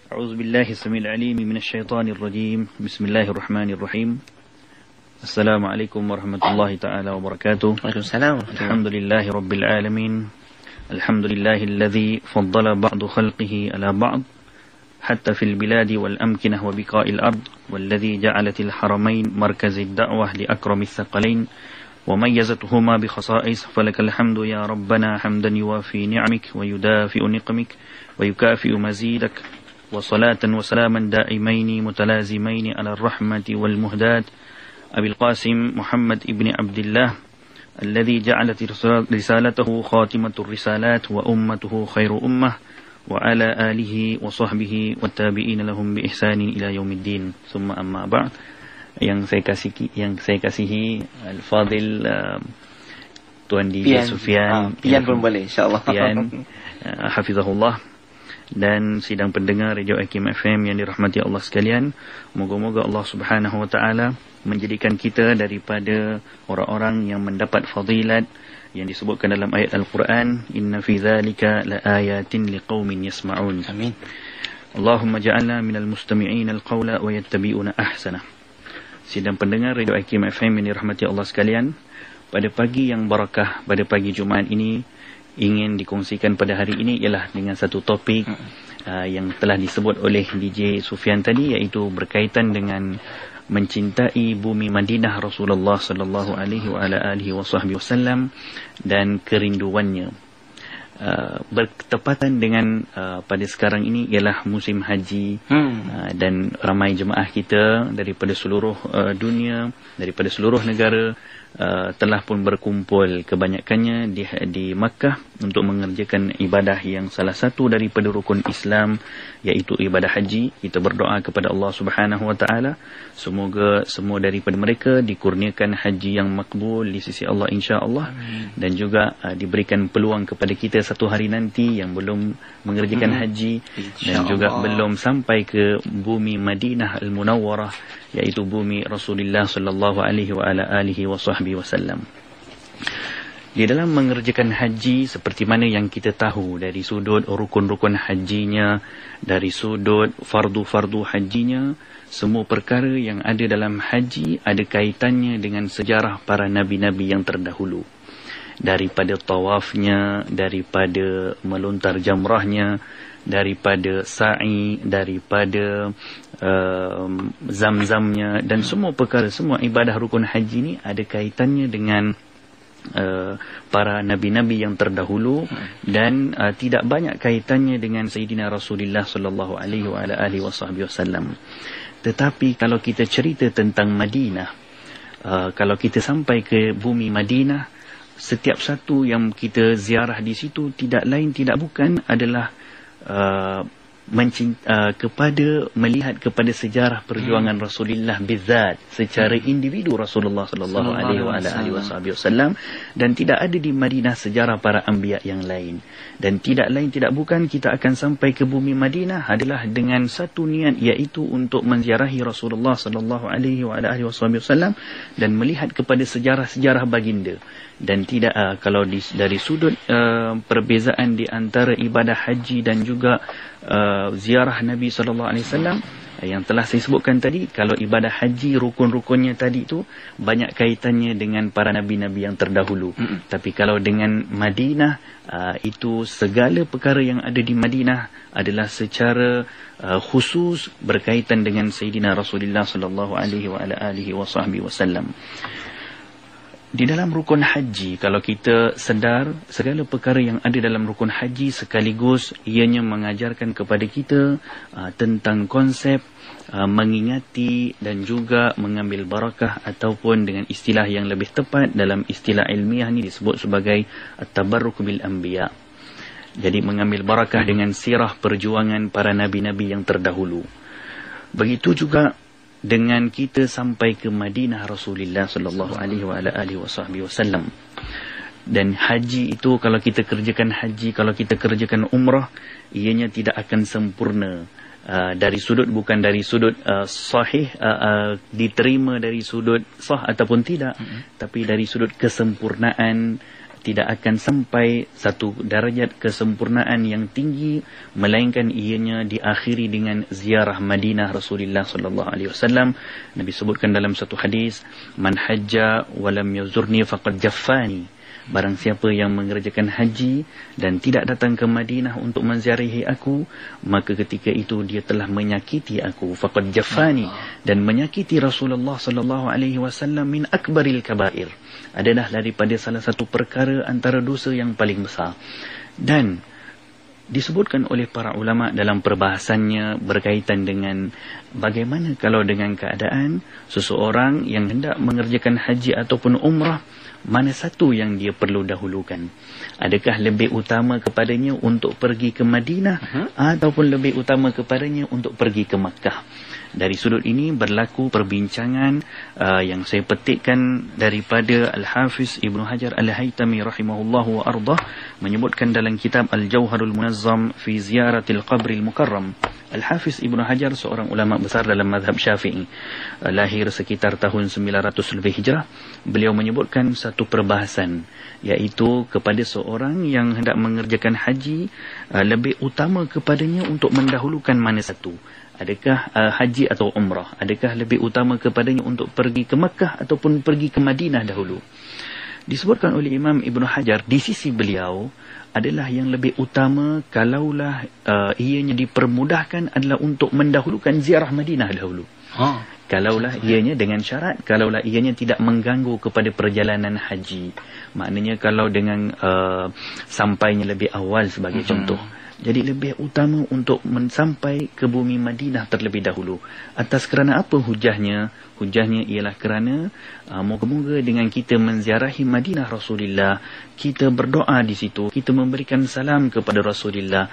أعوذ بالله السميع العليم من الشيطان الرجيم. بسم الله الرحمن الرحيم. السلام عليكم ورحمة الله تعالى وبركاته. Waalaikumsalam. الحمد لله رب العالمين. الحمد لله الذي فضل بعض خلقه على بعض حتى في البلاد والأمكنة وبقاء الأرض، والذي جعلت الحرمين مركز الدعوة لأكرم الثقلين وميزتهما بخصائص، فلك الحمد يا ربنا حمدا يوافي نعمك ويدافئ نقمك ويكافئ مزيدك، وصلاة وسلاما دائمين متلازمين على الرحمة والمهدات أبي القاسم محمد ابن عبد الله الذي جعلت رسالته خاتمة الرسالات وأمته خير أمة، وعلى آله وصحبه والتابعين لهم بإحسان إلى يوم الدين. ثم أما بعد. Yang saya kasihi Al-Fadil Tuan DJ Sufian Pian pun boleh, insyaAllah. Pian Hafizahullah, dan sidang pendengar Radio Hakim FM yang dirahmati Allah sekalian. Moga-moga Allah Subhanahu Wa Taala menjadikan kita daripada orang-orang yang mendapat fadilat yang disebutkan dalam ayat Al-Quran, inna fi dzalika laayatin liqaumin yasma'un. Amin. Allahumma ja'alna minal mustami'in al-qawla wa yattabi'una ahsana. Sidang pendengar Radio Hakim FM yang dirahmati Allah sekalian, pada pagi yang barakah, pada pagi Jumaat ini, ingin dikongsikan pada hari ini ialah dengan satu topik yang telah disebut oleh DJ Sufian tadi, iaitu berkaitan dengan mencintai bumi Madinah Rasulullah sallallahu alaihi wasallam dan kerinduannya. Bertepatan dengan pada sekarang ini ialah musim haji, dan ramai jemaah kita daripada seluruh dunia, daripada seluruh negara telah pun berkumpul kebanyakannya di Makkah untuk mengerjakan ibadah yang salah satu daripada rukun Islam, iaitu ibadah haji. Kita berdoa kepada Allah Subhanahu Wa Taala semoga semua daripada mereka dikurniakan haji yang makbul di sisi Allah, insya-Allah, dan juga diberikan peluang kepada kita satu hari nanti yang belum mengerjakan haji dan juga belum sampai ke bumi Madinah Al-Munawwarah, iaitu bumi Rasulullah sallallahu alaihi wasallam. Di dalam mengerjakan haji, seperti mana yang kita tahu dari sudut rukun-rukun hajinya, dari sudut fardu-fardu hajinya, semua perkara yang ada dalam haji ada kaitannya dengan sejarah para nabi-nabi yang terdahulu. Daripada tawafnya, daripada melontar jamrahnya, daripada sa'i, daripada zam-zamnya, dan semua perkara, semua ibadah rukun haji ni ada kaitannya dengan para nabi-nabi yang terdahulu, dan tidak banyak kaitannya dengan Sayyidina Rasulullah sallallahu alaihi wasallam. Tetapi kalau kita cerita tentang Madinah, kalau kita sampai ke bumi Madinah, setiap satu yang kita ziarah di situ tidak lain tidak bukan adalah melihat kepada sejarah perjuangan Rasulullah bizat, secara individu Rasulullah sallallahu alaihi wasallam, dan tidak ada di Madinah sejarah para anbiya yang lain. Dan tidak lain tidak bukan kita akan sampai ke bumi Madinah adalah dengan satu niat, iaitu untuk menziarahi Rasulullah sallallahu alaihi wasallam dan melihat kepada sejarah-sejarah baginda. Dan tidak kalau dari sudut perbezaan di antara ibadah haji dan juga ziarah Nabi sallallahu alaihi wasallam yang telah saya sebutkan tadi, kalau ibadah haji rukun-rukunnya tadi itu banyak kaitannya dengan para nabi-nabi yang terdahulu. Tapi kalau dengan Madinah, itu segala perkara yang ada di Madinah adalah secara khusus berkaitan dengan Sayyidina Rasulullah sallallahu alaihi wasallam. Di dalam rukun haji, kalau kita sedar, segala perkara yang ada dalam rukun haji sekaligus ianya mengajarkan kepada kita tentang konsep mengingati dan juga mengambil barakah, ataupun dengan istilah yang lebih tepat dalam istilah ilmiah ni disebut sebagai at-tabarruk bil anbiya. Jadi mengambil barakah dengan sirah perjuangan para nabi-nabi yang terdahulu. Begitu juga dengan kita sampai ke Madinah Rasulullah sallallahu alaihi wasallam. Dan haji itu, kalau kita kerjakan haji, kalau kita kerjakan umrah, ianya tidak akan sempurna dari sudut, bukan dari sudut sahih, diterima dari sudut sah ataupun tidak, tapi dari sudut kesempurnaan tidak akan sampai satu darjat kesempurnaan yang tinggi melainkan ianya diakhiri dengan ziarah Madinah Rasulullah sallallahu alaihi wasallam. Nabi sebutkan dalam satu hadis, man hajja wa lam yazurni faqad jaffani. Barang siapa yang mengerjakan haji dan tidak datang ke Madinah untuk menziarahi aku, maka ketika itu dia telah menyakiti aku, faqad jaffani, dan menyakiti Rasulullah sallallahu alaihi wasallam min akbaril kabair, adalah daripada salah satu perkara antara dosa yang paling besar. Dan disebutkan oleh para ulama dalam perbahasannya berkaitan dengan bagaimana kalau dengan keadaan seseorang yang hendak mengerjakan haji ataupun umrah, mana satu yang dia perlu dahulukan? Adakah lebih utama kepadanya untuk pergi ke Madinah ataupun lebih utama kepadanya untuk pergi ke Makkah? Dari sudut ini berlaku perbincangan yang saya petikkan daripada Al-Hafiz Ibnu Hajar Al-Haytami rahimahullahu wa ardah, menyebutkan dalam kitab Al-Jawharul Munazzam fi Ziyaratil Qabril Mukarram. Al-Hafiz Ibnu Hajar seorang ulama besar dalam mazhab Syafi'i, lahir sekitar tahun 900 lebih Hijrah. Beliau menyebutkan satu perbahasan, iaitu kepada seorang yang hendak mengerjakan haji, lebih utama kepadanya untuk mendahulukan mana satu? Adakah haji atau umrah? Adakah lebih utama kepadanya untuk pergi ke Makkah ataupun pergi ke Madinah dahulu? Disebutkan oleh Imam Ibn Hajar, di sisi beliau adalah yang lebih utama kalaulah ianya dipermudahkan adalah untuk mendahulukan ziarah Madinah dahulu. Kalaulah ianya dengan syarat, kalaulah ianya tidak mengganggu kepada perjalanan haji. Maknanya kalau dengan sampainya lebih awal sebagai contoh. Jadi lebih utama untuk sampai ke bumi Madinah terlebih dahulu. Atas kerana apa hujahnya? Hujahnya ialah kerana moga-moga dengan kita menziarahi Madinah Rasulullah, kita berdoa di situ, kita memberikan salam kepada Rasulullah,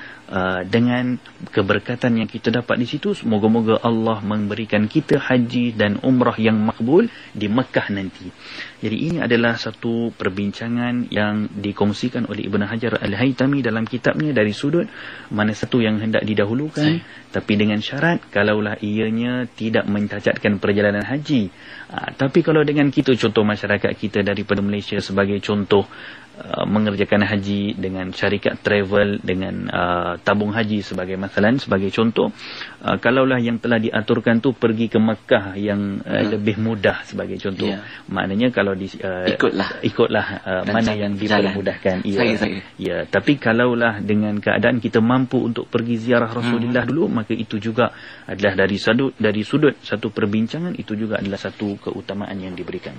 dengan keberkatan yang kita dapat di situ, moga-moga Allah memberikan kita haji dan umrah yang makbul di Mekah nanti. Jadi ini adalah satu perbincangan yang dikongsikan oleh Ibn Hajar Al-Haytami dalam kitabnya dari sudut mana satu yang hendak didahulukan, tapi dengan syarat kalaulah ianya tidak mencacatkan perjalanan haji. Tapi kalau dengan kita, contoh masyarakat kita daripada Malaysia sebagai contoh, mengerjakan haji dengan syarikat travel, dengan tabung haji sebagai masalan, sebagai contoh, kalaulah yang telah diaturkan tu pergi ke Mekah yang lebih mudah sebagai contoh, maknanya kalau ikutlah mana yang dipermudahkan. Ya, tapi kalaulah dengan keadaan kita mampu untuk pergi ziarah Rasulullah dulu, maka itu juga adalah dari sudut satu perbincangan, itu juga adalah satu keutamaan yang diberikan.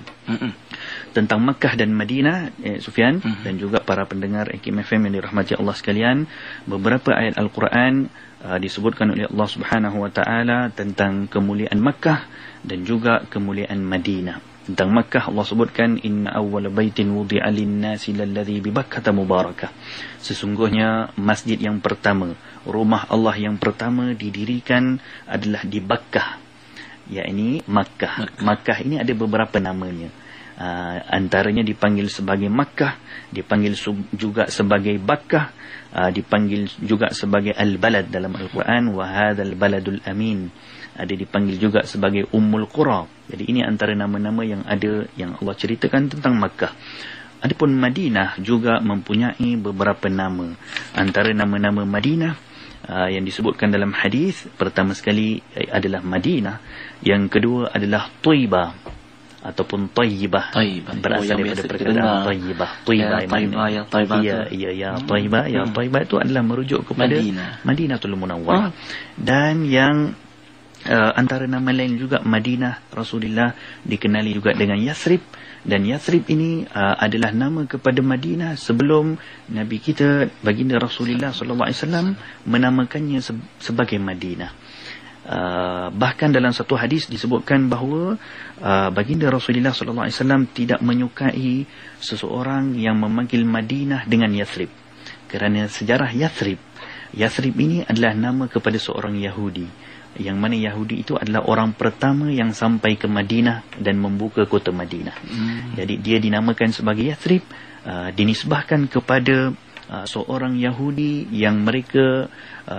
Tentang Makkah dan Madinah, Sufyan dan juga para pendengar Hakim FM yang dirahmati Allah sekalian, beberapa ayat Al-Quran disebutkan oleh Allah Subhanahu wa taala tentang kemuliaan Makkah dan juga kemuliaan Madinah. Tentang Makkah Allah sebutkan, inna awwala baitin wudi'a lin-nasi lalladzi bi Bakkah mubarakah. Sesungguhnya masjid yang pertama, rumah Allah yang pertama didirikan adalah di Bakkah, yakni Makkah. Makkah ini ada beberapa namanya. Antaranya dipanggil sebagai Makkah, dipanggil juga sebagai Bakkah, dipanggil juga sebagai Al-Balad dalam Al-Quran, wa hadzal baladul amin. Ada dipanggil juga sebagai Ummul Qura. Jadi ini antara nama-nama yang ada yang Allah ceritakan tentang Makkah. Adapun Madinah juga mempunyai beberapa nama. Antara nama-nama Madinah yang disebutkan dalam hadis, pertama sekali adalah Madinah, yang kedua adalah Taibah ataupun Tayyibah, berasal daripada perkataan Tayyibah. Taibah itu adalah merujuk kepada Madinatul Munawwarah. Dan yang antara nama lain juga Madinah Rasulullah dikenali juga dengan Yathrib, dan Yathrib ini adalah nama kepada Madinah sebelum Nabi kita baginda Rasulullah SAW menamakannya sebagai Madinah. Bahkan dalam satu hadis disebutkan bahawa baginda Rasulullah SAW tidak menyukai seseorang yang memanggil Madinah dengan Yathrib, kerana sejarah Yathrib ini adalah nama kepada seorang Yahudi, yang mana Yahudi itu adalah orang pertama yang sampai ke Madinah dan membuka kota Madinah. Jadi dia dinamakan sebagai Yathrib, dinisbahkan kepada seorang Yahudi yang mereka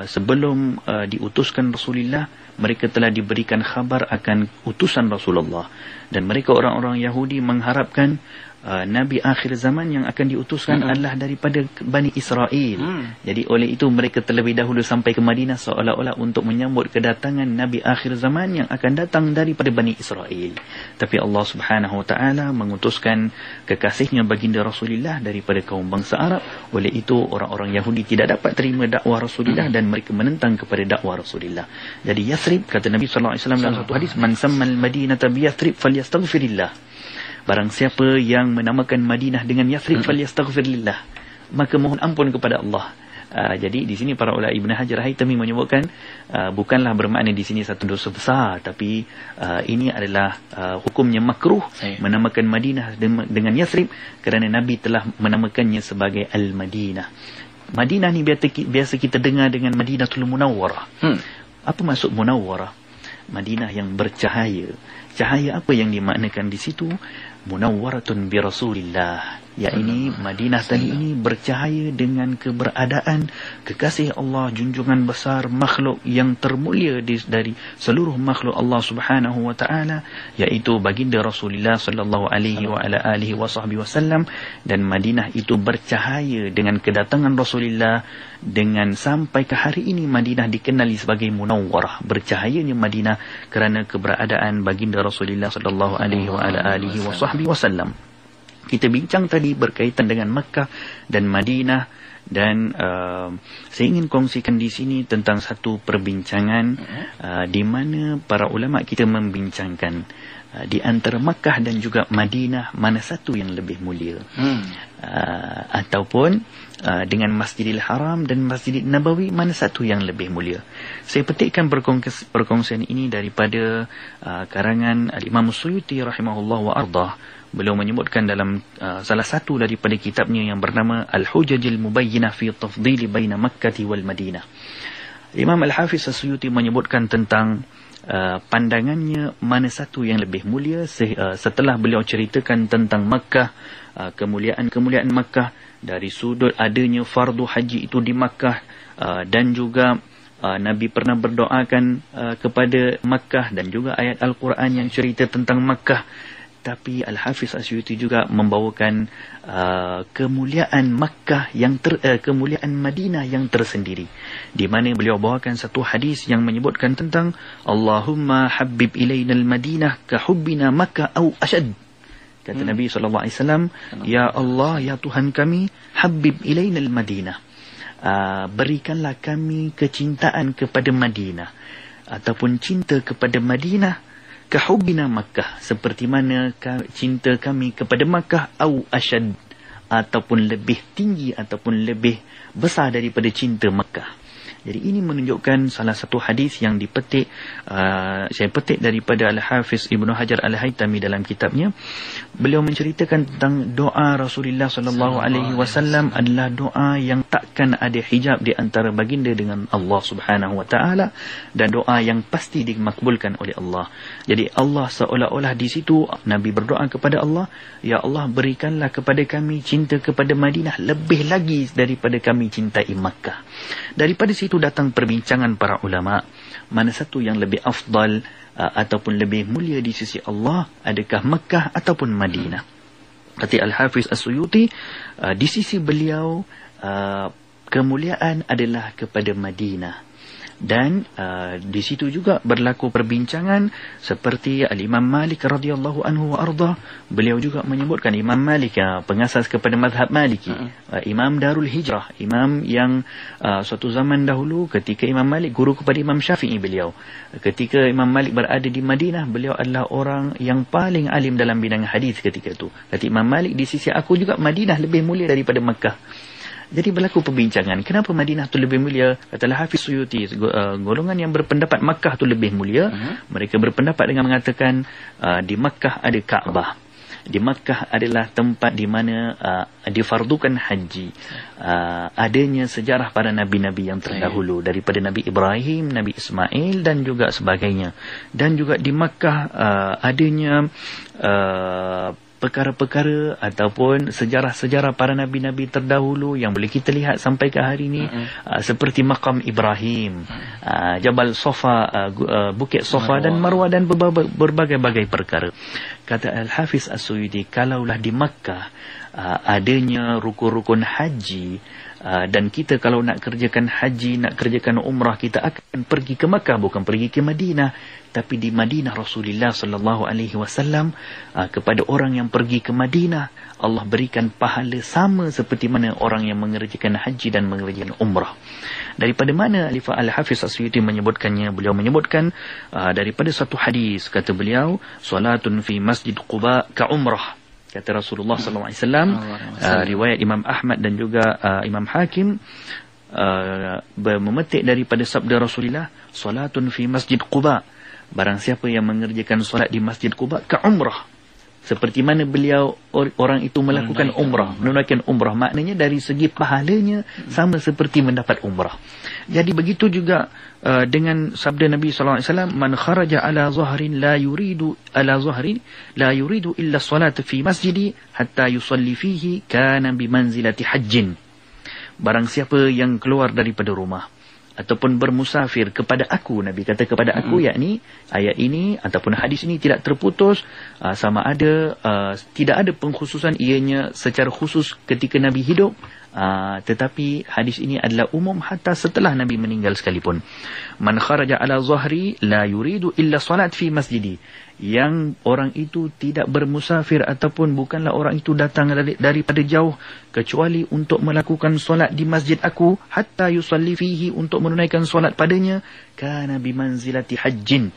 sebelum diutuskan Rasulullah, mereka telah diberikan khabar akan utusan Rasulullah, dan mereka orang-orang Yahudi mengharapkan Nabi akhir zaman yang akan diutuskan adalah daripada Bani Israel. Jadi oleh itu mereka terlebih dahulu sampai ke Madinah seolah-olah untuk menyambut kedatangan Nabi akhir zaman yang akan datang daripada Bani Israel. Tapi Allah Subhanahu Wa Taala mengutuskan kekasihnya baginda Rasulullah daripada kaum bangsa Arab. Oleh itu orang-orang Yahudi tidak dapat terima dakwah Rasulullah dan mereka menentang kepada dakwah Rasulullah. Jadi Yathrib, kata Nabi sallallahu alaihi wasallam dalam satu hadis, man sammal madinata bi Yathrib falyastaghfirillah. Barang siapa yang menamakan Madinah dengan Yathrib falyastaghfirillah, maka mohon ampun kepada Allah. Jadi di sini para ulama Ibn Hajar Haytami menyebutkan bukanlah bermakna di sini satu dosa besar, tapi ini adalah hukumnya makruh menamakan Madinah dengan Yathrib kerana Nabi telah menamakannya sebagai Al-Madinah. Madinah ni biasa kita dengar dengan Madinatul Munawwarah. Apa maksud Munawwarah? Madinah yang bercahaya. Cahaya apa yang dimaknakan di situ? Munawwaratun bi Rasulillah. Ya, ini Madinah tadi ini bercahaya dengan keberadaan kekasih Allah, junjungan besar, makhluk yang termulia dari seluruh makhluk Allah Subhanahu Wa Taala, iaitu baginda Rasulullah sallallahu alaihi wa ala alihi wasallam. Dan Madinah itu bercahaya dengan kedatangan Rasulullah, dengan sampai ke hari ini Madinah dikenali sebagai Munawwarah, bercahayanya Madinah kerana keberadaan baginda Rasulullah sallallahu alaihi wa ala alihi wasallam. Kita bincang tadi berkaitan dengan Makkah dan Madinah, dan saya ingin kongsikan di sini tentang satu perbincangan di mana para ulama kita membincangkan di antara Makkah dan juga Madinah mana satu yang lebih mulia, ataupun dengan Masjidil Haram dan Masjidil Nabawi mana satu yang lebih mulia. Saya petikkan perkongsian ini daripada karangan Imam Suyuti rahimahullah wa ardah. Beliau menyebutkan dalam salah satu daripada kitabnya yang bernama Al-Hujajil Mubayyinah fi Tafdili Baina Makkah wal Madinah. Imam Al-Hafiz As-Suyuti menyebutkan tentang pandangannya mana satu yang lebih mulia setelah beliau ceritakan tentang Makkah, kemuliaan-kemuliaan Makkah dari sudut adanya fardu haji itu di Makkah, dan juga Nabi pernah berdoakan kepada Makkah, dan juga ayat Al-Quran yang cerita tentang Makkah. Tapi Al-Hafiz As-Suyuti juga membawakan kemuliaan Makkah kemuliaan Madinah yang tersendiri, di mana beliau bawakan satu hadis yang menyebutkan tentang Allahumma habbib ilaina al-Madinah ka hubbina Makkah au ashad. Kata Nabi SAW, ya Allah, ya Tuhan kami, habib ilaina al-Madinah, berikanlah kami kecintaan kepada Madinah, ataupun cinta kepada Madinah, kahubbina Makkah, seperti mana cinta kami kepada Makkah, au asyad, ataupun lebih tinggi ataupun lebih besar daripada cinta Makkah. Jadi ini menunjukkan salah satu hadis yang dipetik, saya petik daripada Al-Hafiz Ibnu Hajar Al-Haytami dalam kitabnya. Beliau menceritakan tentang doa Rasulullah sallallahu alaihi wasallam adalah doa yang takkan ada hijab di antara baginda dengan Allah Subhanahu wa taala, dan doa yang pasti dimakbulkan oleh Allah. Jadi Allah seolah-olah di situ Nabi berdoa kepada Allah, ya Allah, berikanlah kepada kami cinta kepada Madinah lebih lagi daripada kami cintai Makkah. Daripada situ datang perbincangan para ulama, mana satu yang lebih afdal ataupun lebih mulia di sisi Allah, adakah Makkah ataupun Madinah. Kata Al-Hafiz As-Suyuti, di sisi beliau kemuliaan adalah kepada Madinah. Dan di situ juga berlaku perbincangan seperti Al-Imam Malik radhiyallahu anhu wa arda. Beliau juga menyebutkan, Imam Malik pengasas kepada mazhab Maliki, Imam Darul Hijrah, imam yang suatu zaman dahulu ketika Imam Malik guru kepada Imam Syafi'i beliau. Ketika Imam Malik berada di Madinah, beliau adalah orang yang paling alim dalam bidang hadis ketika itu. Kata Imam Malik, di sisi aku juga Madinah lebih mulia daripada Makkah. Jadi berlaku perbincangan, kenapa Madinah tu lebih mulia? Kata Al-Hafiz Suyuti, golongan yang berpendapat Makkah tu lebih mulia, mereka berpendapat dengan mengatakan di Makkah ada Kaabah. Di Makkah adalah tempat di mana difardukan haji. Adanya sejarah para nabi-nabi yang terdahulu, daripada Nabi Ibrahim, Nabi Ismail dan juga sebagainya. Dan juga di Makkah adanya perkara-perkara ataupun sejarah-sejarah para nabi-nabi terdahulu yang boleh kita lihat sampai ke hari ini, seperti makam Ibrahim, Jabal Safa, Bukit Safa dan Marwah dan berbagai-bagai perkara. Kata Al-Hafiz As-Suyuti, kalaulah di Makkah adanya rukun-rukun haji, dan kita kalau nak kerjakan haji, nak kerjakan umrah, kita akan pergi ke Makkah, bukan pergi ke Madinah. Tapi di Madinah Rasulullah sallallahu alaihi wasallam, kepada orang yang pergi ke Madinah, Allah berikan pahala sama seperti mana orang yang mengerjakan haji dan mengerjakan umrah. Daripada mana Al-Hafiz As-Suyuti menyebutkannya? Beliau menyebutkan daripada satu hadis, kata beliau, salatun fi Masjid Quba ka umrah. Kata Rasulullah sallallahu alaihi wasallam, riwayat Imam Ahmad dan juga Imam Hakim, memetik daripada sabda Rasulullah, salatun fi Masjid Quba, barang siapa yang mengerjakan solat di Masjid Quba ke umrah, seperti mana beliau orang itu melakukan umrah, menunaikan umrah, maknanya dari segi pahalanya sama seperti mendapat umrah. Jadi begitu juga dengan sabda Nabi sallallahu alaihi wasallam, man kharaja ala zahrin la yuridu illa salat fi masjidi hatta yusalli fihi kana bi manzilati hajjin. Barang siapa yang keluar daripada rumah ataupun bermusafir kepada aku, Nabi kata kepada aku, yakni ayat ini ataupun hadis ini tidak terputus, sama ada tidak ada pengkhususan ianya secara khusus ketika Nabi hidup, tetapi hadis ini adalah umum hatta setelah Nabi meninggal sekalipun. Man kharaja ala zahri la yuridu illa salat fi masjidi, yang orang itu tidak bermusafir ataupun bukanlah orang itu datang daripada jauh kecuali untuk melakukan solat di masjid aku, hatta yusalli fihi, untuk menunaikan solat padanya, kana bimanzilati hajjin,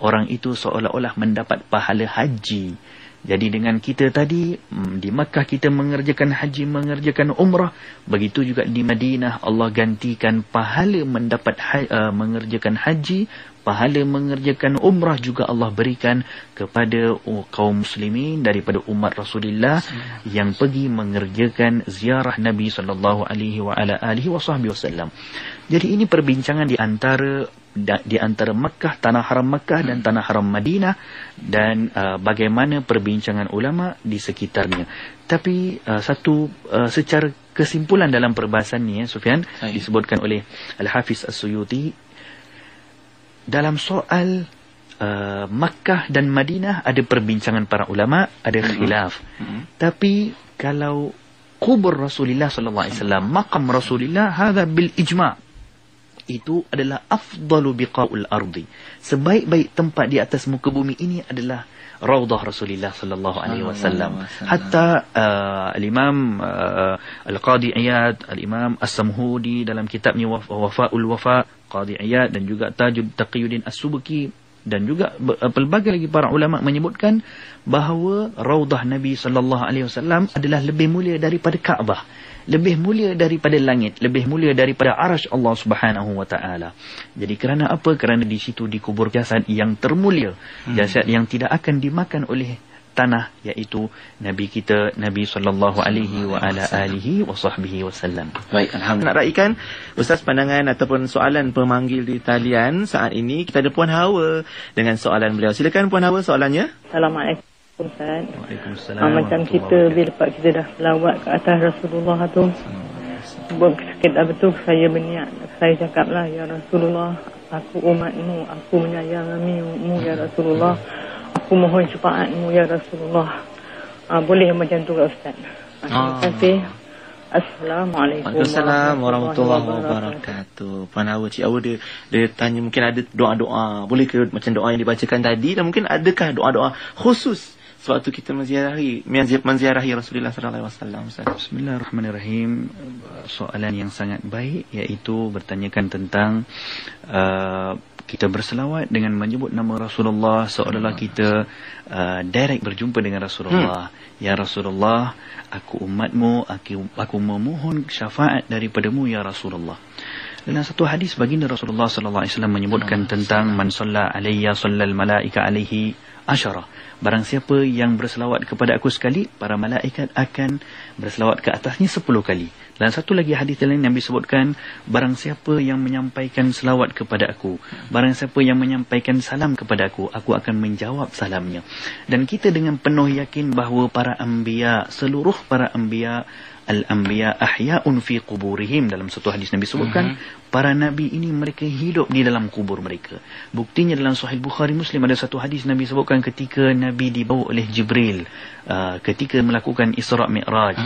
orang itu seolah-olah mendapat pahala haji. Jadi dengan kita tadi di Makkah kita mengerjakan haji, mengerjakan umrah, begitu juga di Madinah Allah gantikan pahala mendapat mengerjakan haji, pahala mengerjakan umrah juga Allah berikan kepada kaum muslimin daripada umat Rasulullah yang pergi mengerjakan ziarah Nabi sallallahu alaihi wasallam. Jadi ini perbincangan di antara Makkah, tanah haram Makkah dan tanah haram Madinah, dan bagaimana perbincangan ulama di sekitarnya. Tapi secara kesimpulan dalam perbahasan ni, Sufyan, disebutkan oleh Al-Hafiz As-Suyuti, dalam soal Makkah dan Madinah ada perbincangan para ulama, ada khilaf. Tapi kalau kubur Rasulullah sallallahu alaihi wasallam, maqam Rasulullah, hadza bil ijma', itu adalah afdalu biqa'ul ardi, sebaik-baik tempat di atas muka bumi ini adalah Raudah Rasulullah sallallahu alaihi wasallam. Hatta al-Imam Al-Qadi Iyad, al-Imam As-Samhudi dalam kitabnya Wafa'ul Wafa, Qadi Iyad, dan juga Tajud Taqiyuddin As-Subki, dan juga pelbagai lagi para ulama menyebutkan bahawa Raudah Nabi sallallahu alaihi wasallam adalah lebih mulia daripada Kaabah, lebih mulia daripada langit, lebih mulia daripada arasy Allah Subhanahu wa taala. Jadi kerana apa? Kerana di situ dikubur jasad yang termulia, jasad yang tidak akan dimakan oleh tanah, iaitu Nabi kita, Nabi sallallahu alaihi wa ala alihi wa sahbihi wasallam. Baik, alhamdulillah. Nak raikan Ustaz pandangan ataupun soalan pemanggil di talian saat ini. Kita ada Puan Hawa dengan soalan beliau. Silakan Puan Hawa, soalannya. Assalamualaikum Ustaz. Waalaikumsalam. Macam kita bila kita dah selawat ke atas Rasulullah tu, sikit betul saya berniat, saya cakaplah, ya Rasulullah, aku umatmu, aku menyayangimu ya Rasulullah, aku mohon syafaatmu ya Rasulullah. Boleh macam tu ke Ustaz? Terima kasih. Assalamualaikum. Waalaikumsalam warahmatullahi wabarakatuh. Puan Hawa, Cik Hawa dia tanya mungkin ada doa-doa, boleh ke macam doa yang dibacakan tadi, dan mungkin adakah doa-doa khusus sewaktu kita menziarahi Rasulullah sallallahu alaihi wasallam. Bismillahirrahmanirrahim. Soalan yang sangat baik, iaitu bertanyakan tentang kita berselawat dengan menyebut nama Rasulullah seolah-olah kita direct berjumpa dengan Rasulullah. Ya Rasulullah, aku umatmu, aku memohon syafaat daripadamu ya Rasulullah. Dalam satu hadis baginda Rasulullah sallallahu alaihi wasallam menyebutkan tentang man shalla alayya shallal malaika alaihi asyara. Barang siapa yang berselawat kepada aku sekali, para malaikat akan berselawat ke atasnya 10 kali. Dan satu lagi hadis lain Nabi sebutkan, barang siapa yang menyampaikan selawat kepada aku, barang siapa yang menyampaikan salam kepada aku akan menjawab salamnya. Dan kita dengan penuh yakin bahawa para anbiya, seluruh para anbiya, al-anbiya ahya'un fi quburihim, dalam satu hadis Nabi sebutkan, para nabi ini mereka hidup di dalam kubur mereka. Buktinya dalam Sahih Bukhari Muslim ada satu hadis Nabi sebutkan ketika Nabi dibawa oleh Jibril ketika melakukan Isra' Mi'raj,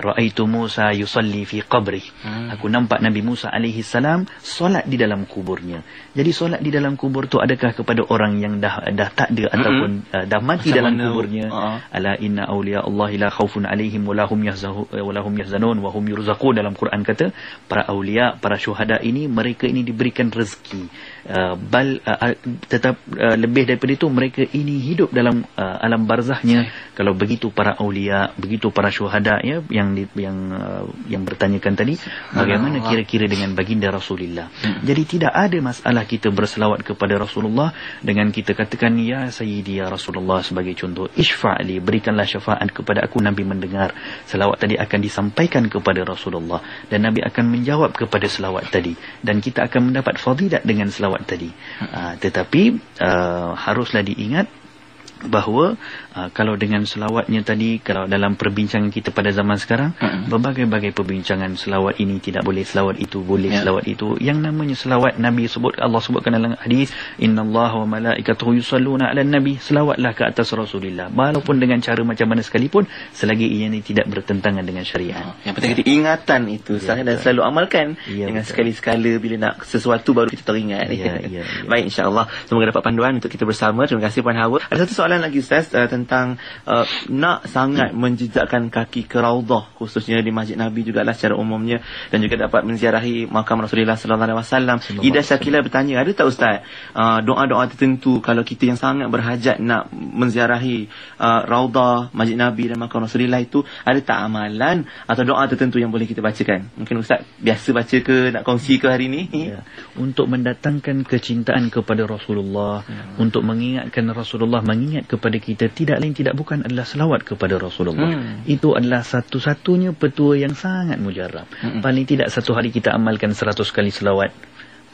ra'aitu Musa yusalli fi qabrih. Aku nampak Nabi Musa alaihi salam solat di dalam kuburnya. Jadi solat di dalam kubur tu adakah kepada orang yang dah tak ada ataupun dah mati macam dalam kuburnya? Ala inna awliya Allah la khaufun alaihim wa lahum yahzanun wa hum yurzaqun. Dalam Quran kata para awliya, para syuhada ini, mereka ini diberikan rezeki. Tetap lebih daripada itu, mereka ini hidup dalam alam barzahnya. Kalau begitu para awliya, begitu para syuhada, ya, yang bertanyakan tadi, bagaimana kira-kira dengan baginda Rasulullah? Jadi tidak ada masalah kita berselawat kepada Rasulullah dengan kita katakan ya sayyidi ya Rasulullah sebagai contoh, isfa'li, berikanlah syafaat kepada aku. Nabi mendengar selawat tadi akan disampaikan kepada Rasulullah dan Nabi akan menjawab kepada selawat tadi, dan kita akan mendapat fadilat dengan selawat tadi. Tetapi haruslah diingat bahawa kalau dengan selawatnya tadi, kalau dalam perbincangan kita pada zaman sekarang, berbagai-bagai perbincangan, selawat ini tidak boleh, selawat itu boleh, selawat itu. Yang namanya selawat, Nabi sebut, Allah sebutkan dalam hadis, innallaha wa malaikatahu yusalluna 'alan nabi, selawatlah ke atas Rasulullah, walaupun dengan cara macam mana sekalipun, selagi ia ini tidak bertentangan dengan syariat. Yang penting kita ingatan itu, dan selalu amalkan dengan sekali-sekala bila nak sesuatu baru kita teringat. Baik, insya-Allah semoga dapat panduan untuk kita bersama. Terima kasih Puan Hawa. Ada satu soalan lagi Ustaz, tentang nak sangat menjejakkan kaki ke Raudah, khususnya di Masjid Nabi jugalah secara umumnya, dan juga dapat menziarahi makam Rasulullah sallallahu alaihi wasallam. Ida Syakila bertanya, ada tak Ustaz doa-doa tertentu kalau kita yang sangat berhajat nak menziarahi Raudah, Masjid Nabi dan makam Rasulullah itu, ada tak amalan atau doa tertentu yang boleh kita bacakan? Mungkin Ustaz biasa baca ke, nak kongsi ke hari ini? Untuk mendatangkan kecintaan kepada Rasulullah, untuk mengingatkan Rasulullah, mengingat kepada kita, tidak lain tidak bukan adalah selawat kepada Rasulullah. Itu adalah satu-satunya petua yang sangat mujarab. Paling tidak satu hari kita amalkan 100 kali selawat.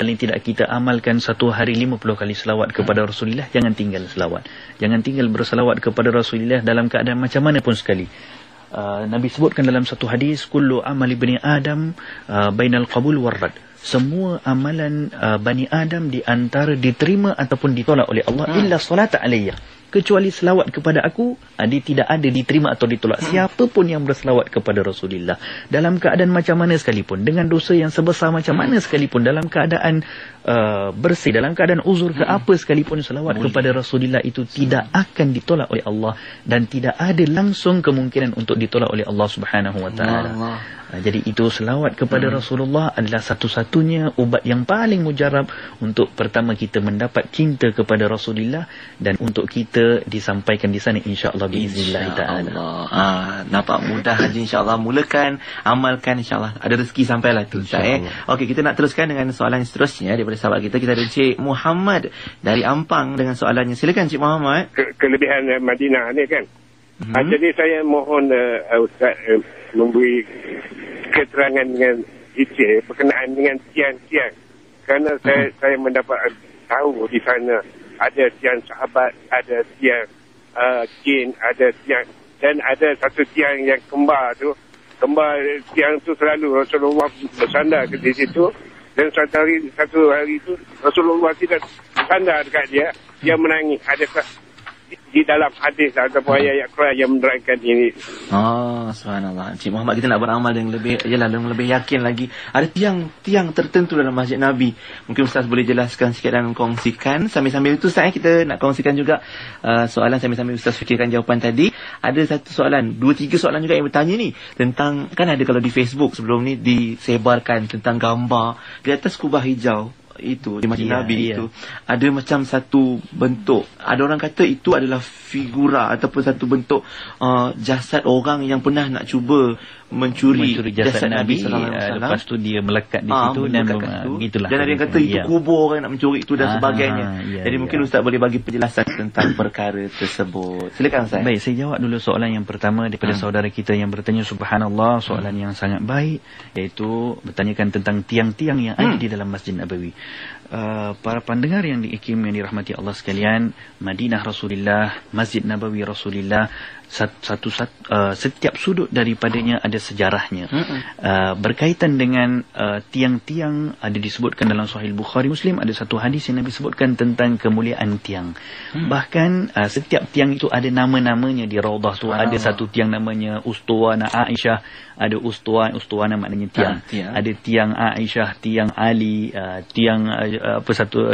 Paling tidak kita amalkan satu hari 50 kali selawat kepada Rasulullah. Jangan tinggal selawat. Jangan tinggal berselawat kepada Rasulullah dalam keadaan macam mana pun sekali. Nabi sebutkan dalam satu hadis, kullu amal ibni Adam bainal qabul warrad. Semua amalan Bani Adam di antara diterima ataupun ditolak oleh Allah, illa solat alayya, kecuali selawat kepada aku, dia tidak ada diterima atau ditolak. Siapa pun yang berselawat kepada Rasulullah dalam keadaan macam mana sekalipun, dengan dosa yang sebesar macam mana sekalipun, dalam keadaan bersih, dalam keadaan uzur ke apa sekalipun, selawat kepada Rasulullah itu tidak akan ditolak oleh Allah, dan tidak ada langsung kemungkinan untuk ditolak oleh Allah Subhanahu wa taala. Jadi itu selawat kepada Rasulullah adalah satu-satunya ubat yang paling mujarab untuk pertama kita mendapat cinta kepada Rasulullah, dan untuk kita disampaikan di sana insya-Allah biiznillah taala. Nampak mudah haji, insya-Allah mulakan, amalkan, insya-Allah ada rezeki sampailah tu. Okey, kita nak teruskan dengan soalan seterusnya daripada sahabat kita. Kita ada Cik Muhammad dari Ampang dengan soalannya. Silakan Cik Muhammad. Kelebihan Madinah ni kan. Jadi saya mohon Ustaz memberi keterangan dengan detail berkenaan dengan tiang-tiang, kerana saya mendapat tahu di sana ada tiang sahabat, ada tiang jin, ada tiang, dan ada satu tiang yang kembar tiang tu selalu Rasulullah bersandar di situ, dan satu hari itu Rasulullah tidak bersandar dekat dia menangis. Adakah di dalam hadis ataupun ayat Quran yang menerangkan ini? Subhanallah. Cik Muhammad, kita nak beramal dengan lebih yakin lagi. Ada tiang tertentu dalam Masjid Nabi. Mungkin Ustaz boleh jelaskan sikit dan kongsikan. Sambil-sambil itu Ustaz, kita nak kongsikan juga soalan sambil-sambil Ustaz fikirkan jawapan tadi. Ada satu soalan, 2-3 soalan juga yang bertanya ni tentang, kan ada kalau di Facebook sebelum ni disebarkan tentang gambar di atas kubah hijau itu di Masjid Ya, Nabi ya. itu ada macam satu bentuk, ada orang kata itu adalah figura ataupun satu bentuk jasad orang yang pernah nak cuba mencuri jasad Nabi, sallallahu alaihi wasallam. lepas tu dia melekat di situ dan begitulah. Dan ada yang kata itu kubur orang nak mencuri itu dan sebagainya. Jadi mungkin Ustaz boleh bagi penjelasan tentang perkara tersebut. Silakan Ustaz. Baik, saya jawab dulu soalan yang pertama daripada saudara kita yang bertanya. Subhanallah, soalan yang sangat baik, iaitu bertanyakan tentang tiang-tiang yang ada di dalam Masjid Nabawi. Para pendengar yang yang dirahmati Allah sekalian, Madinah Rasulullah, Masjid Nabawi Rasulullah, setiap sudut daripadanya ada sejarahnya. Berkaitan dengan tiang-tiang, ada disebutkan dalam Sahih Bukhari Muslim, ada satu hadis yang Nabi sebutkan tentang kemuliaan tiang. Bahkan setiap tiang itu ada nama-namanya di Raudah tu. Ada satu tiang namanya Ustuwana Aisyah, ada Ustuwana maknanya tiang. Ada tiang Aisyah, tiang Ali, tiang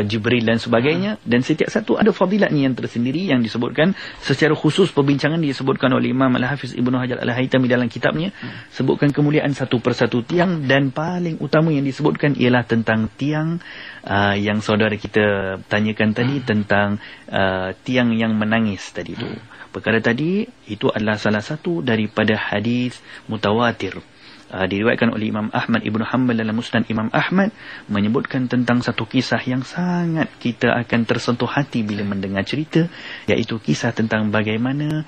Jibril dan sebagainya. Dan setiap satu ada fadilatnya yang tersendiri yang disebutkan secara khusus. Perbincangan disebutkan oleh Imam Al-Hafiz Ibnu Hajar Al-Haytami dalam kitabnya, sebutkan kemuliaan satu persatu tiang, dan paling utama yang disebutkan ialah tentang tiang yang saudara kita tanyakan tadi, tentang tiang yang menangis tadi itu. Perkara tadi itu adalah salah satu daripada hadis mutawatir. Diriwayatkan oleh Imam Ahmad Ibn Hanbal dalam Musnad Imam Ahmad, menyebutkan tentang satu kisah yang sangat kita akan tersentuh hati bila mendengar cerita, iaitu kisah tentang bagaimana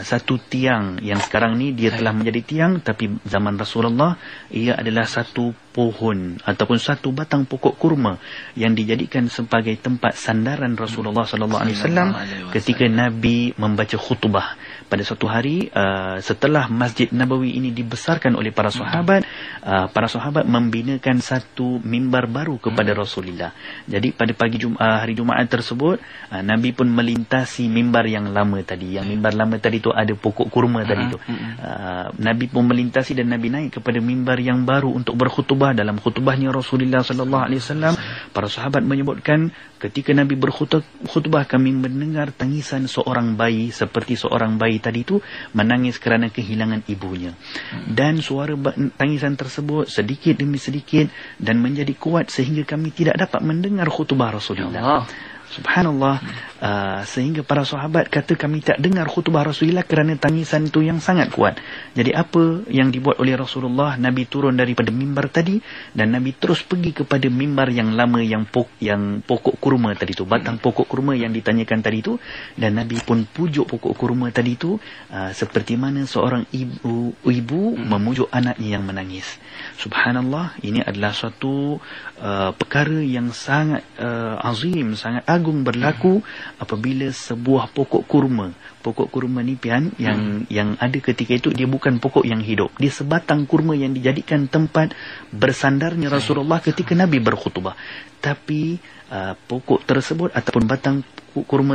satu tiang yang sekarang ni dia telah menjadi tiang, tapi zaman Rasulullah ia adalah satu pohon ataupun satu batang pokok kurma yang dijadikan sebagai tempat sandaran Rasulullah sallallahu alaihi wasallam ketika Nabi membaca khutbah pada suatu hari setelah Masjid Nabawi ini dibesarkan oleh para sahabat. Para sahabat membinakan satu mimbar baru kepada Rasulullah. Jadi pada pagi hari Jumaat tersebut, Nabi pun melintasi mimbar yang lama tadi. Yang mimbar lama tadi tu ada pokok kurma tadi tu. Nabi pun melintasi dan Nabi naik kepada mimbar yang baru untuk berkhutbah. Dalam khutbahnya Rasulullah sallallahu alaihi wasallam, para sahabat menyebutkan ketika Nabi berkhutbah, kami mendengar tangisan seorang bayi, seperti seorang bayi tadi itu menangis kerana kehilangan ibunya. Dan suara tangisan tersebut sedikit demi sedikit dan menjadi kuat sehingga kami tidak dapat mendengar khutbah Rasulullah. Subhanallah. Sehingga para sahabat kata kami tak dengar khutbah Rasulullah kerana tangisan itu yang sangat kuat. Jadi apa yang dibuat oleh Rasulullah? Nabi turun daripada mimbar tadi dan Nabi terus pergi kepada mimbar yang lama, yang pokok kurma tadi tu, batang pokok kurma yang ditanyakan tadi tu, dan Nabi pun pujuk pokok kurma tadi tu seperti mana seorang ibu memujuk anaknya yang menangis. Subhanallah, ini adalah suatu perkara yang sangat azim, sangat agung berlaku apabila sebuah pokok kurma ni pian yang ada ketika itu, dia bukan pokok yang hidup, dia sebatang kurma yang dijadikan tempat bersandarnya Rasulullah ketika Nabi berkhutbah. Tapi pokok tersebut ataupun batang kurma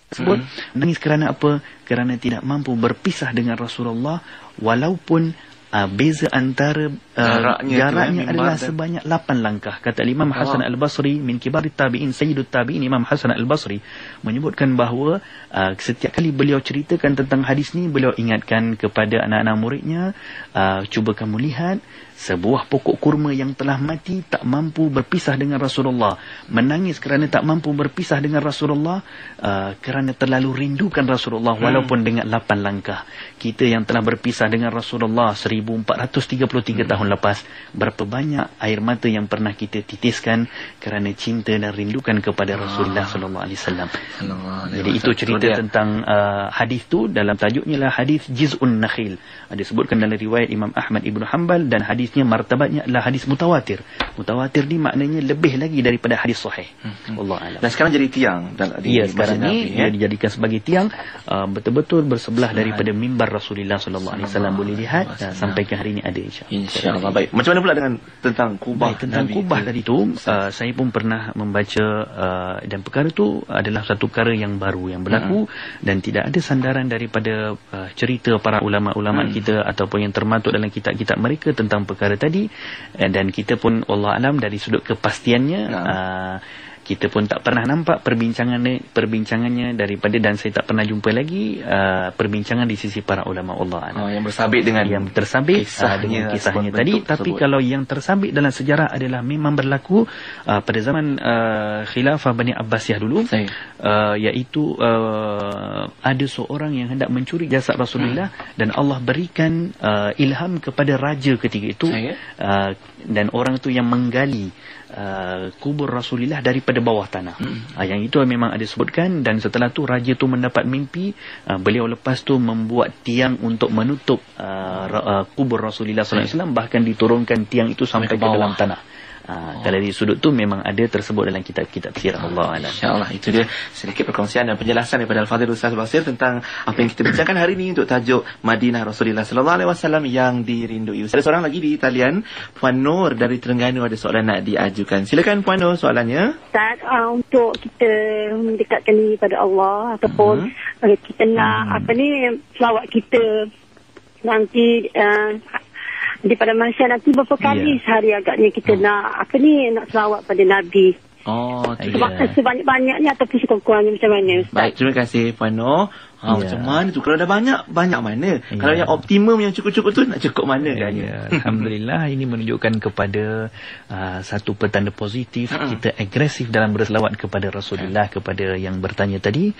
tersebut menangis kerana apa? Kerana tidak mampu berpisah dengan Rasulullah, walaupun beza antara jaraknya adalah sebanyak 8 langkah. Kata Imam Hasan Al-Basri, min kibarit tabi'in, sayyidut tabi'in, Imam Hasan Al-Basri menyebutkan bahawa setiap kali beliau ceritakan tentang hadis ni, beliau ingatkan kepada anak-anak muridnya, cuba kamu lihat sebuah pokok kurma yang telah mati, tak mampu berpisah dengan Rasulullah, menangis kerana tak mampu berpisah dengan Rasulullah, kerana terlalu rindukan Rasulullah walaupun dengan 8 langkah. Kita yang telah berpisah dengan Rasulullah 1433 tahun lepas, berapa banyak air mata yang pernah kita titiskan kerana cinta dan rindukan kepada Rasulullah sallallahu alaihi wasallam. Jadi itu cerita tentang hadis tu. Dalam tajuknya lah hadis Jiz'un Nakhil. Ada sebutkan dalam riwayat Imam Ahmad Ibn Hanbal, dan hadisnya martabatnya adalah hadis mutawatir. Mutawatir ni maknanya lebih lagi daripada hadis sahih. Wallahu a'lam. Dan sekarang jadi tiang. Ya, sekarang ni dia dijadikan sebagai tiang, betul-betul bersebelah daripada mimbar Rasulullah sallallahu alaihi wasallam. Boleh lihat sampai ke hari ini ada, insya-Allah. Baik. Macam mana pula dengan tentang kubah? Tentang kubah tadi tu, saya pun pernah membaca, dan perkara tu adalah satu perkara yang baru yang berlaku, dan tidak ada sandaran daripada cerita para ulama-ulama kita ataupun yang termaktub dalam kitab-kitab mereka tentang perkara tadi. Dan kita pun wallahu alam dari sudut kepastiannya kita pun tak pernah nampak perbincangannya daripada, dan saya tak pernah jumpa lagi perbincangan di sisi para ulama Allah yang bersabit dengan yang tersabit dengan kisahnya tadi. Tapi kalau yang tersabit dalam sejarah adalah memang berlaku pada zaman khilafah Bani Abbasiyah dulu, iaitu ada seorang yang hendak mencuri jasad Rasulullah dan Allah berikan ilham kepada raja ketika itu, dan orang tu yang menggali kubur Rasulullah daripada bawah tanah. Yang itu memang ada sebutkan, dan setelah tu raja tu mendapat mimpi, beliau lepas tu membuat tiang untuk menutup kubur Rasulullah SAW, bahkan diturunkan tiang itu sampai ke dalam tanah. Kalau di sudut tu memang ada tersebut dalam kitab-kitab sirah. Allah Alam. InsyaAllah, itu dia sedikit perkongsian dan penjelasan daripada Al-Fadhil Ustaz Basir tentang apa yang kita bincangkan hari ini untuk tajuk Madinah Rasulullah SAW yang dirindui. Ada seorang lagi di talian, Puan Nur dari Terengganu, ada soalan nak diajukan. Silakan Puan Nur, soalannya. Ustaz, untuk kita mendekatkan diri pada Allah, ataupun kita nak selawat kita nanti daripada manusia nanti berapa kali sehari agaknya kita nak nak selawat pada Nabi. Sebanyak-banyaknya ataupun sekurang-kurangnya, macam mana Ustaz? Baik, terima kasih Puan Nur. Macam mana tu? Kalau dah banyak mana? Kalau yang optimum, yang cukup-cukup tu nak cukup mana? Alhamdulillah, ini menunjukkan kepada satu petanda positif. Kita agresif dalam berselawat kepada Rasulullah. Kepada yang bertanya tadi,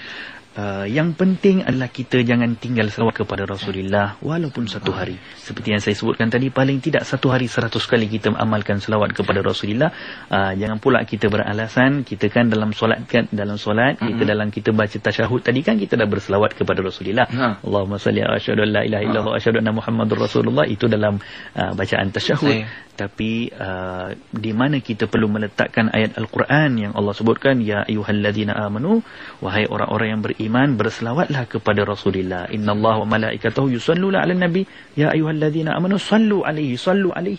yang penting adalah kita jangan tinggal selawat kepada Rasulullah walaupun satu hari. Seperti yang saya sebutkan tadi, paling tidak satu hari 100 kali kita amalkan selawat kepada Rasulullah. Jangan pula kita beralasan kita kan dalam solat kita dalam kita baca tasyahud tadi kan kita dah berselawat kepada Rasulullah. Allahumma salli ala asyhadu an la ilaha illallah wa asyhadu anna Muhammadur Rasulullah, itu dalam bacaan tasyahud. Tapi di mana kita perlu meletakkan ayat Al-Quran yang Allah sebutkan, ya ayyuhalladzina amanu, wahai orang-orang yang beriman, berselawatlah kepada Rasulullah. Innallaha wa malaikatahu yusalluna 'alan nabi, ya ayyuhalladzina amanu sallu alaihi,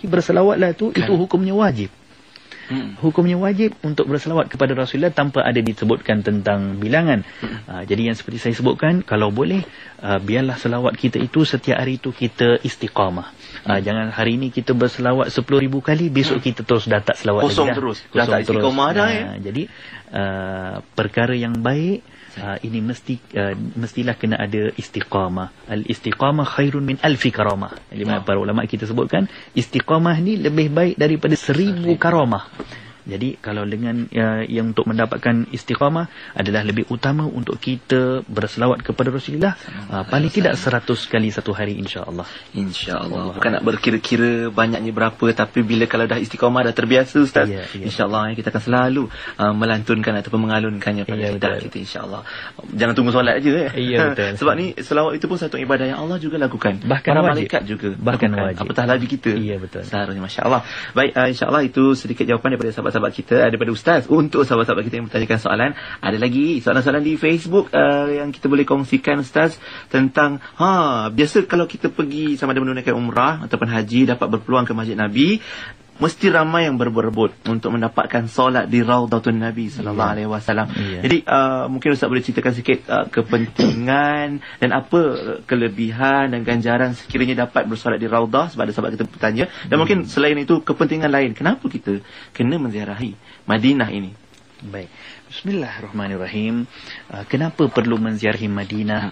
berselawatlah itu hukumnya wajib. Hukumnya wajib untuk berselawat kepada Rasulullah tanpa ada disebutkan tentang bilangan. Jadi yang seperti saya sebutkan, kalau boleh biarlah selawat kita itu setiap hari itu kita istiqamah. Jangan hari ini kita berselawat 10,000 kali, besok kita terus dah tak selawat kosong lagi terus. Dah tak istiqamah dah. Jadi perkara yang baik ini mestilah kena ada istiqamah. Al-istiqamah khairun min alfi karamah. Para ulama kita sebutkan istiqamah ni lebih baik daripada 1000 karamah. Jadi kalau dengan yang untuk mendapatkan istiqamah adalah lebih utama untuk kita berselawat kepada Rasulullah paling tidak 100 kali satu hari, insya-Allah. Insya-Allah. Bukan nak berkira-kira banyaknya berapa, tapi bila kalau dah istiqamah, dah terbiasa Ustaz, insya-Allah kita akan selalu melantunkan ataupun mengalunkannya pada lidah kita, insya-Allah. Jangan tunggu solat aja betul. Sebab ni selawat itu pun satu ibadah yang Allah juga lakukan. Bahkan para wajib. malaikat juga bahkan wajib. Apatah lagi kita. Betul. Seharusnya, masya-Allah. Baik, insya-Allah itu sedikit jawapan daripada sahabat-sahabat kita, daripada Ustaz. Untuk sahabat-sahabat kita yang bertanyakan soalan, ada lagi soalan-soalan di Facebook yang kita boleh kongsikan Ustaz, tentang biasa kalau kita pergi sama ada menunaikan umrah ataupun haji, dapat berpeluang ke Masjid Nabi, mesti ramai yang berebut untuk mendapatkan solat di Raudatun Nabi sallallahu alaihi wasallam. Jadi mungkin Ustaz boleh ceritakan sikit kepentingan dan apa kelebihan dan ganjaran sekiranya dapat bersolat di Raudah, sebab ada sahabat kita bertanya, dan mungkin selain itu kepentingan lain kenapa kita kena menziarahi Madinah ini. Baik. Bismillahirrahmanirrahim. Kenapa perlu menziarahi Madinah?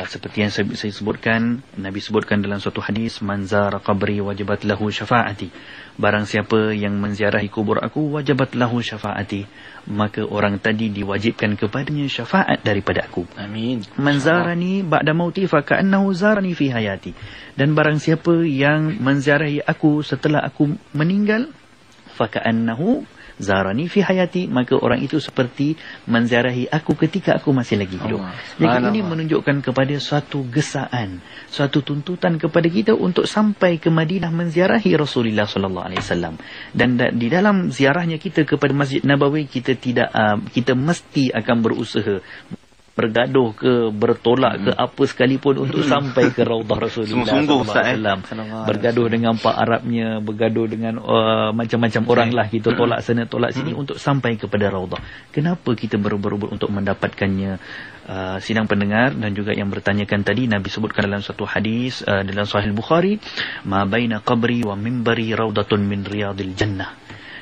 Seperti yang saya sebutkan, Nabi sebutkan dalam suatu hadis, man zara qabri wajibat lahu syafaati. Barang siapa yang menziarahi kubur aku, wajibat lahu syafaati, maka orang tadi diwajibkan kepadanya syafaat daripada aku. Amin. Man zarani ba'da mauti fa ka'annahu zarani fi hayati. Dan barang siapa yang menziarahi aku setelah aku meninggal, fa ka'annahu zarani fi hayati, maka orang itu seperti menziarahi aku ketika aku masih lagi hidup. Jadi ini menunjukkan kepada suatu gesaan, suatu tuntutan kepada kita untuk sampai ke Madinah menziarahi Rasulullah sallallahu alaihi wasallam. Dan di dalam ziarahnya kita kepada Masjid Nabawi, kita mesti akan berusaha bergaduh ke bertolak ke apa sekalipun untuk sampai ke Raudah Rasulullah sallallahu alaihi wasallam. Bergaduh dengan Pak Arabnya, bergaduh dengan macam-macam orang lah, kita tolak sana tolak sini untuk sampai kepada Raudah. Kenapa kita berebut untuk mendapatkannya? Sidang pendengar dan juga yang bertanyakan tadi, Nabi sebutkan dalam satu hadis dalam Sahih Bukhari, ma baina qabri wa minbari raudatun min riyadil jannah.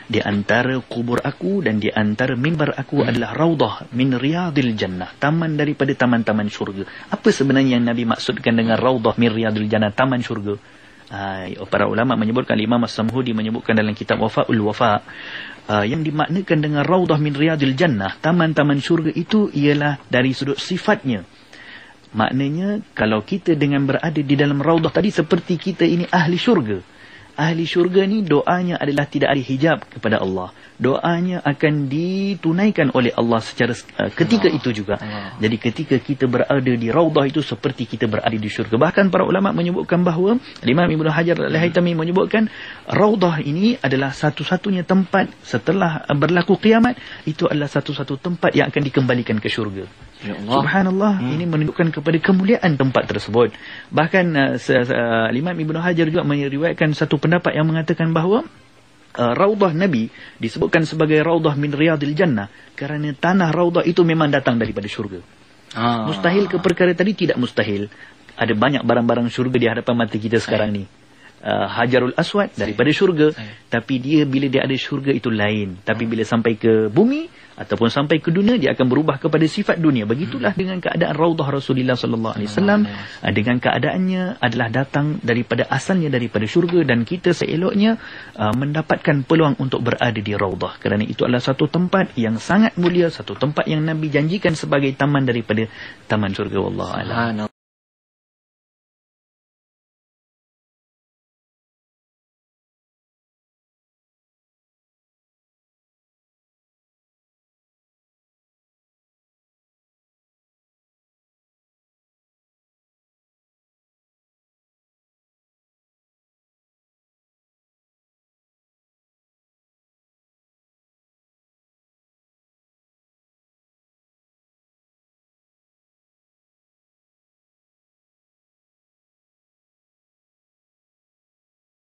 di antara kubur aku dan di antara mimbar aku adalah raudah min riyadil jannah, taman daripada taman-taman syurga. Apa sebenarnya yang Nabi maksudkan dengan raudah min riyadil jannah, taman syurga? Para ulama menyebutkan, Imam As-Samhudi menyebutkan dalam kitab Wafaul Wafa, yang dimaknakan dengan raudah min riyadil jannah, taman-taman syurga itu ialah dari sudut sifatnya. Maknanya kalau kita dengan berada di dalam raudah tadi, seperti kita ini ahli syurga. Ahli syurga ni doanya adalah tidak ada hijab kepada Allah. Doanya akan ditunaikan oleh Allah secara ketika itu juga. Jadi ketika kita berada di raudah itu seperti kita berada di syurga. Bahkan para ulama menyebutkan bahawa, Imam Ibn Hajar Al-Haytami menyebutkan raudah ini adalah satu-satunya tempat setelah berlaku kiamat, itu adalah satu-satu tempat yang akan dikembalikan ke syurga. Ya Allah. Subhanallah, ini menunjukkan kepada kemuliaan tempat tersebut. Bahkan Imam Ibn Hajar juga meriwayatkan satu pendapat yang mengatakan bahawa raudah Nabi disebutkan sebagai raudah min riyadil jannah kerana tanah raudah itu memang datang daripada syurga. Mustahil ke perkara tadi? Tidak mustahil. Ada banyak barang-barang syurga di hadapan mata kita sekarang ni. Hajarul Aswad daripada syurga, tapi dia bila dia ada syurga itu lain. Tapi bila sampai ke bumi ataupun sampai ke dunia, dia akan berubah kepada sifat dunia. Begitulah dengan keadaan raudah Rasulullah sallallahu alaihi wasallam, dengan keadaannya adalah datang daripada asalnya daripada syurga, dan kita seeloknya mendapatkan peluang untuk berada di raudah kerana itu adalah satu tempat yang sangat mulia, satu tempat yang Nabi janjikan sebagai taman daripada taman syurga. Wallahu a'lam.